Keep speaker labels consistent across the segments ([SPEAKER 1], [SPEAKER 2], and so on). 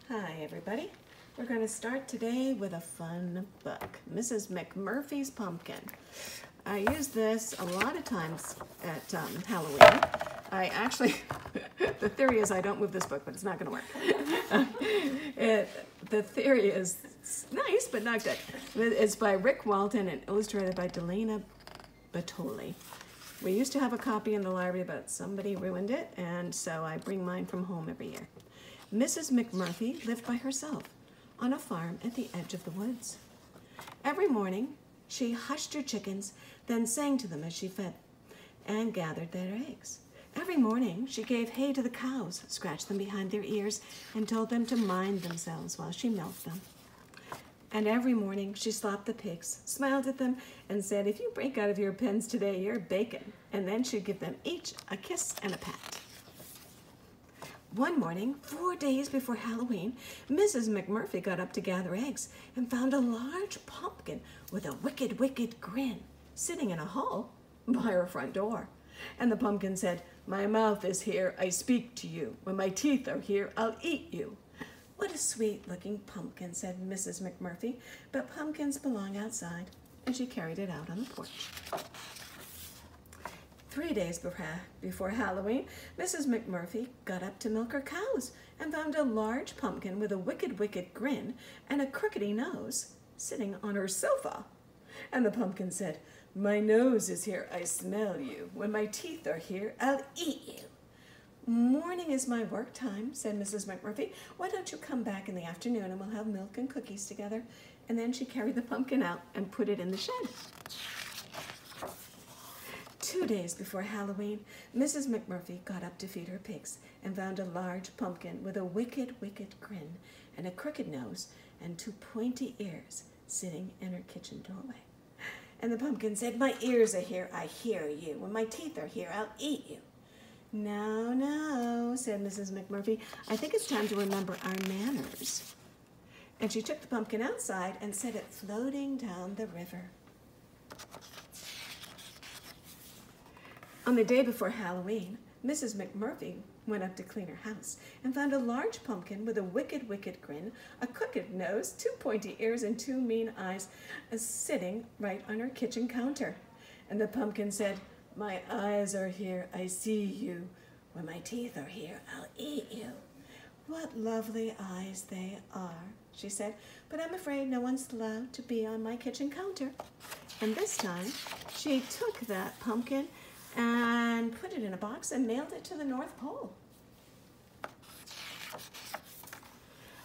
[SPEAKER 1] Hi everybody. We're going to start today with a fun book, Mrs. McMurphy's Pumpkin. I use this a lot of times at Halloween. I actually, the theory is I don't move this book, but it's not going to work. The theory is nice, but not good. It's by Rick Walton and illustrated by Delana Batoli. We used to have a copy in the library, but somebody ruined it, and so I bring mine from home every year. Mrs. McMurphy lived by herself on a farm at the edge of the woods. Every morning, she hushed her chickens, then sang to them as she fed and gathered their eggs. Every morning, she gave hay to the cows, scratched them behind their ears, and told them to mind themselves while she milked them. And every morning, she slapped the pigs, smiled at them, and said, "If you break out of your pens today, you're bacon." And then she'd give them each a kiss and a pat. One morning, 4 days before Halloween, Mrs. McMurphy got up to gather eggs and found a large pumpkin with a wicked, wicked grin sitting in a hole by her front door. And the pumpkin said, "My mouth is here, I speak to you. When my teeth are here, I'll eat you." "What a sweet-looking pumpkin," said Mrs. McMurphy, "but pumpkins belong outside," and she carried it out on the porch. 3 days before Halloween, Mrs. McMurphy got up to milk her cows and found a large pumpkin with a wicked, wicked grin and a crookedy nose sitting on her sofa. And the pumpkin said, "My nose is here, I smell you. When my teeth are here, I'll eat you." "Morning is my work time," said Mrs. McMurphy. "Why don't you come back in the afternoon and we'll have milk and cookies together?" And then she carried the pumpkin out and put it in the shed. 2 days before Halloween, Mrs. McMurphy got up to feed her pigs and found a large pumpkin with a wicked, wicked grin and a crooked nose and 2 pointy ears sitting in her kitchen doorway. And the pumpkin said, "My ears are here, I hear you. When my teeth are here, I'll eat you." "No, no," said Mrs. McMurphy. "I think it's time to remember our manners." And she took the pumpkin outside and set it floating down the river. On the day before Halloween, Mrs. McMurphy went up to clean her house and found a large pumpkin with a wicked, wicked grin, a crooked nose, 2 pointy ears, and 2 mean eyes sitting right on her kitchen counter. And the pumpkin said, "My eyes are here, I see you. When my teeth are here, I'll eat you." "What lovely eyes they are," she said, "but I'm afraid no one's allowed to be on my kitchen counter." And this time, she took that pumpkin and put it in a box and mailed it to the North Pole.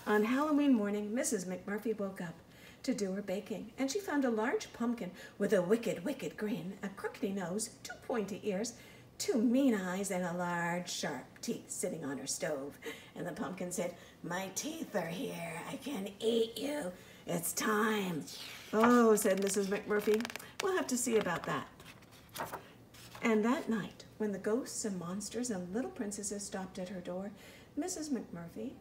[SPEAKER 1] On Halloween morning, Mrs. McMurphy woke up to do her baking, and she found a large pumpkin with a wicked, wicked grin, a crookedy nose, 2 pointy ears, 2 mean eyes, and a large, sharp teeth sitting on her stove. And the pumpkin said, "My teeth are here, I can eat you. It's time." "Oh," said Mrs. McMurphy, "we'll have to see about that." And that night, when the ghosts and monsters and little princesses stopped at her door, Mrs. McMurphy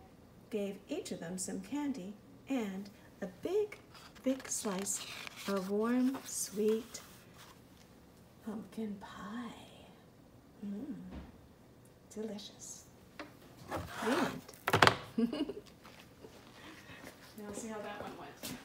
[SPEAKER 1] gave each of them some candy and a big, thick slice of warm, sweet pumpkin pie. Delicious. And now see how that one went.